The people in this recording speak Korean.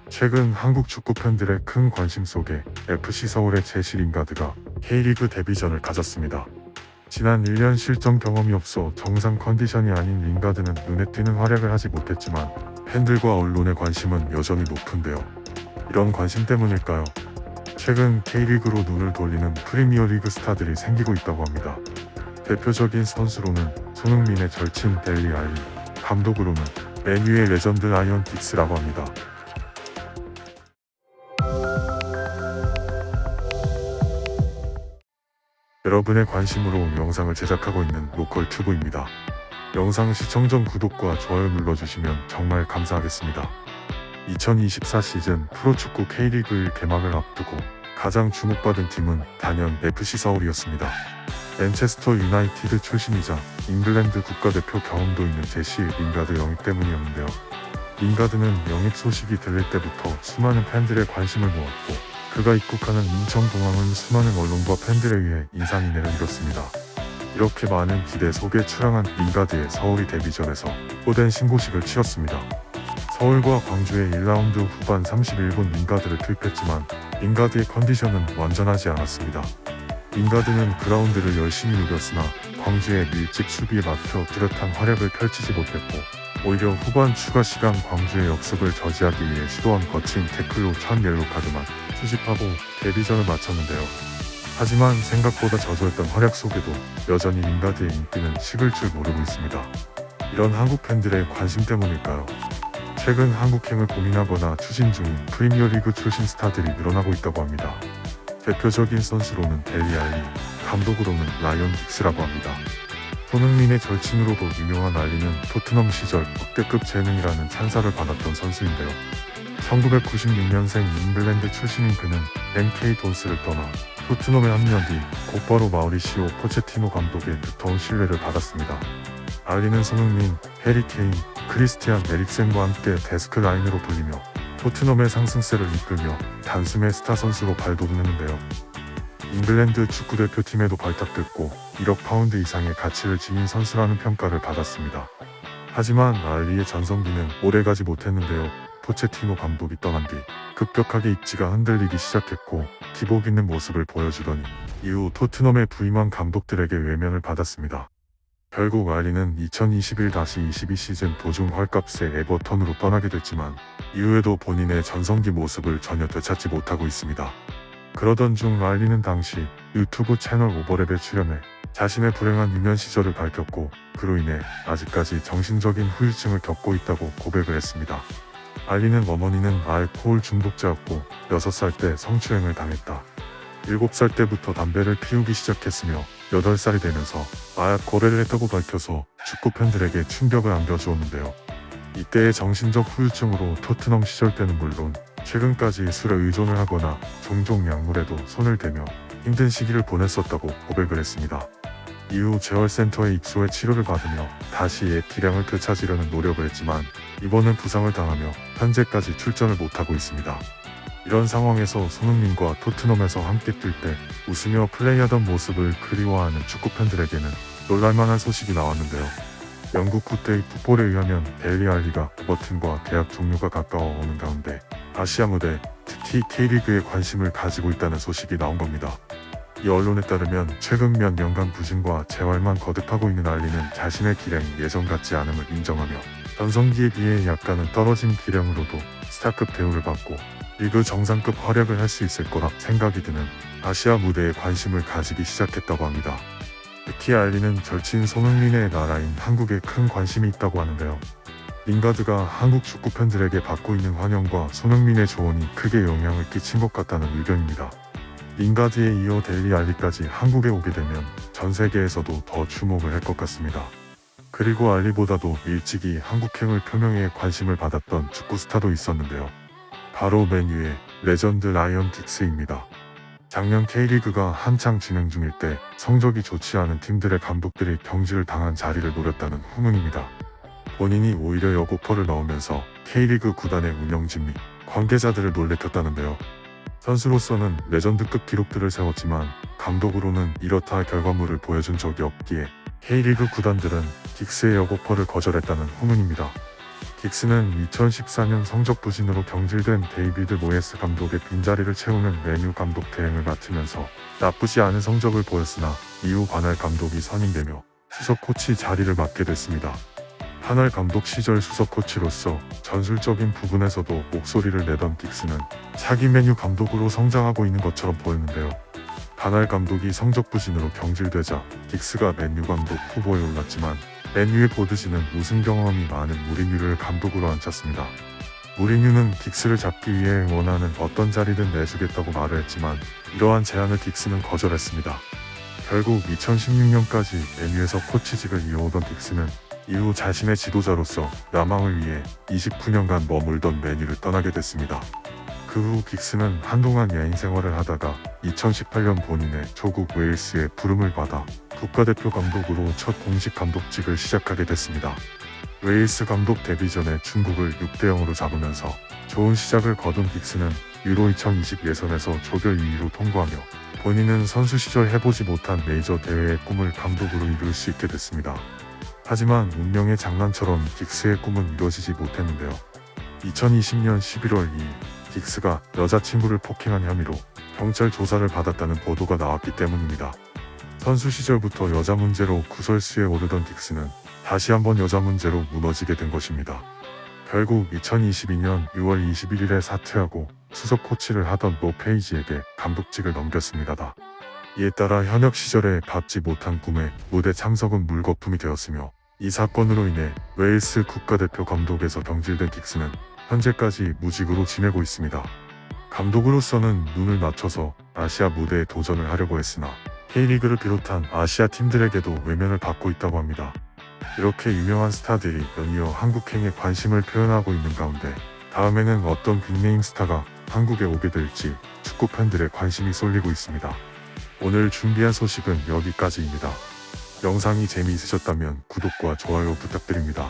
최근 한국 축구 팬들의 큰 관심 속에 FC 서울의 제시 링가드가 K리그 데뷔전을 가졌습니다. 지난 1년 실점 경험이 없어 정상 컨디션이 아닌 링가드는 눈에 띄는 활약을 하지 못했지만 팬들과 언론의 관심은 여전히 높은데요. 이런 관심 때문일까요? 최근 K리그로 눈을 돌리는 프리미어리그 스타들이 생기고 있다고 합니다. 대표적인 선수로는 손흥민의 절친 델리 알리, 감독으로는 맨유의 레전드 라이언 긱스라고 합니다. 여러분의 관심으로 영상을 제작하고 있는 로컬 튜브입니다. 영상 시청 전 구독과 좋아요 눌러주시면 정말 감사하겠습니다. 2024 시즌 프로축구 K리그 개막을 앞두고 가장 주목받은 팀은 단연 FC 서울이었습니다. 맨체스터 유나이티드 출신이자 잉글랜드 국가대표 경험도 있는 제시 링가드 영입 때문이었는데요. 링가드는 영입 소식이 들릴 때부터 수많은 팬들의 관심을 모았고 그가 입국하는 인천공항은 수많은 언론과 팬들에 의해 인산인해를 이뤘습니다. 이렇게 많은 기대 속에 출항한 링가드의 서울이 데뷔전에서 호된 신고식을 치렀습니다. 서울과 광주의 1라운드 후반 31분 링가드를 투입했지만 링가드의 컨디션은 완전하지 않았습니다. 링가드는 그라운드를 열심히 누볐으나 광주의 밀집 수비에 막혀 뚜렷한 활약을 펼치지 못했고 오히려 후반 추가 시간 광주의 역습을 저지하기 위해 시도한 거친 태클로 첫 옐로 카드만 수집하고 데뷔전을 마쳤는데요. 하지만 생각보다 저조했던 활약 속에도 여전히 링가드의 인기는 식을 줄 모르고 있습니다. 이런 한국 팬들의 관심 때문일까요? 최근 한국행을 고민하거나 추진 중인 프리미어리그 출신 스타들이 늘어나고 있다고 합니다. 대표적인 선수로는 델리 알리, 감독으로는 라이언 긱스라고 합니다. 손흥민의 절친으로도 유명한 알리는 토트넘 시절 역대급 재능이라는 찬사를 받았던 선수인데요. 1996년생 잉글랜드 출신인 그는 MK 돈스를 떠나 토트넘에 합류한 뒤 곧바로 마우리시오 포체티노 감독의 두터운 신뢰를 받았습니다. 알리는 손흥민, 해리 케인, 크리스티안 에릭센과 함께 데스크 라인으로 불리며 토트넘의 상승세를 이끌며 단숨에 스타 선수로 발돋움했는데요. 잉글랜드 축구대표팀에도 발탁됐고 1억 파운드 이상의 가치를 지닌 선수라는 평가를 받았습니다. 하지만 알리의 전성기는 오래가지 못했는데요. 포체티노 감독이 떠난 뒤 급격하게 입지가 흔들리기 시작했고 기복 있는 모습을 보여주더니 이후 토트넘에 부임한 감독들에게 외면을 받았습니다. 결국 알리는 2021-22 시즌 도중 헐값에 에버턴으로 떠나게 됐지만 이후에도 본인의 전성기 모습을 전혀 되찾지 못하고 있습니다. 그러던 중 알리는 당시 유튜브 채널 오버랩에 출연해 자신의 불행한 유년 시절을 밝혔고 그로 인해 아직까지 정신적인 후유증을 겪고 있다고 고백을 했습니다. 알리는 어머니는 알코올 중독자였고 6살 때 성추행을 당했다. 7살 때부터 담배를 피우기 시작했으며 8살이 되면서 마약 거래를 했다고 밝혀서 축구 팬들에게 충격을 안겨주었는데요. 이때의 정신적 후유증으로 토트넘 시절 때는 물론 최근까지 술에 의존을 하거나 종종 약물에도 손을 대며 힘든 시기를 보냈었다고 고백을 했습니다. 이후 재활센터에 입소해 치료를 받으며 다시 옛 기량을 되찾으려는 노력을 했지만 이번은 부상을 당하며 현재까지 출전을 못하고 있습니다. 이런 상황에서 손흥민과 토트넘에서 함께 뛸 때 웃으며 플레이하던 모습을 그리워하는 축구팬들에게는 놀랄만한 소식이 나왔는데요. 영국 굿데이 풋볼에 의하면 델리 알리가 에버튼과 계약 종료가 가까워 오는 가운데 아시아 무대, 특히 K리그에 관심을 가지고 있다는 소식이 나온 겁니다. 이 언론에 따르면 최근 몇 년간 부진과 재활만 거듭하고 있는 알리는 자신의 기량이 예전 같지 않음을 인정하며 전성기에 비해 약간은 떨어진 기량으로도 스타급 대우를 받고 리그 정상급 활약을 할 수 있을 거라 생각이 드는 아시아 무대에 관심을 가지기 시작했다고 합니다. 특히 알리는 절친 손흥민의 나라인 한국에 큰 관심이 있다고 하는데요. 링가드가 한국 축구 팬들에게 받고 있는 환영과 손흥민의 조언이 크게 영향을 끼친 것 같다는 의견입니다. 링가드에 이어 델리 알리까지 한국에 오게 되면 전 세계에서도 더 주목을 할 것 같습니다. 그리고 알리보다도 일찍이 한국행을 표명해 관심을 받았던 축구 스타도 있었는데요. 바로 맨유의 레전드 라이언 긱스입니다. 작년 K리그가 한창 진행 중일 때 성적이 좋지 않은 팀들의 감독들이 경질을 당한 자리를 노렸다는 후문입니다. 본인이 오히려 역오퍼를 넣으면서 K리그 구단의 운영진 및 관계자들을 놀래켰다는데요. 선수로서는 레전드급 기록들을 세웠지만 감독으로는 이렇다 할 결과물을 보여준 적이 없기에 K리그 구단들은 긱스의 역오퍼를 거절했다는 후문입니다. 긱스는 2014년 성적 부진으로 경질된 데이비드 모예스 감독의 빈자리를 채우는 메뉴 감독 대행을 맡으면서 나쁘지 않은 성적을 보였으나 이후 관할 감독이 선임되며 수석 코치 자리를 맡게 됐습니다. 한알 감독 시절 수석 코치로서 전술적인 부분에서도 목소리를 내던 긱스는 차기 메뉴 감독으로 성장하고 있는 것처럼 보였는데요. 한알 감독이 성적 부진으로 경질되자 긱스가 메뉴 감독 후보에 올랐지만 메뉴의 보드지는 우승 경험이 많은 무리뉴를 감독으로 앉혔습니다. 무리뉴는 긱스를 잡기 위해 원하는 어떤 자리든 내주겠다고 말을 했지만 이러한 제안을 긱스는 거절했습니다. 결국 2016년까지 메뉴에서 코치직을 이어오던 긱스는 이후 자신의 지도자로서 야망을 위해 29년간 머물던 메뉴를 떠나게 됐습니다. 그 후 긱스는 한동안 야인 생활을 하다가 2018년 본인의 조국 웨일스의 부름을 받아 국가대표 감독으로 첫 공식 감독직을 시작하게 됐습니다. 웨일스 감독 데뷔 전에 중국을 6대0으로 잡으면서 좋은 시작을 거둔 긱스는 유로 2020 예선에서 조별 2위로 통과하며 본인은 선수 시절 해보지 못한 메이저 대회의 꿈을 감독으로 이룰 수 있게 됐습니다. 하지만 운명의 장난처럼 긱스의 꿈은 이루어지지 못했는데요. 2020년 11월 2일 긱스가 여자친구를 폭행한 혐의로 경찰 조사를 받았다는 보도가 나왔기 때문입니다. 선수 시절부터 여자 문제로 구설수에 오르던 딕스는 다시 한번 여자 문제로 무너지게 된 것입니다. 결국 2022년 6월 21일에 사퇴하고 수석 코치를 하던 로 페이지에게 감독직을 넘겼습니다. 이에 따라 현역 시절에 갖지 못한 꿈에 무대 참석은 물거품이 되었으며 이 사건으로 인해 웨일스 국가대표 감독에서 경질된 딕스는 현재까지 무직으로 지내고 있습니다. 감독으로서는 눈을 맞춰서 아시아 무대에 도전을 하려고 했으나 K리그를 비롯한 아시아 팀들에게도 외면을 받고 있다고 합니다. 이렇게 유명한 스타들이 연이어 한국행에 관심을 표현하고 있는 가운데 다음에는 어떤 빅네임 스타가 한국에 오게 될지 축구 팬들의 관심이 쏠리고 있습니다. 오늘 준비한 소식은 여기까지입니다. 영상이 재미있으셨다면 구독과 좋아요 부탁드립니다.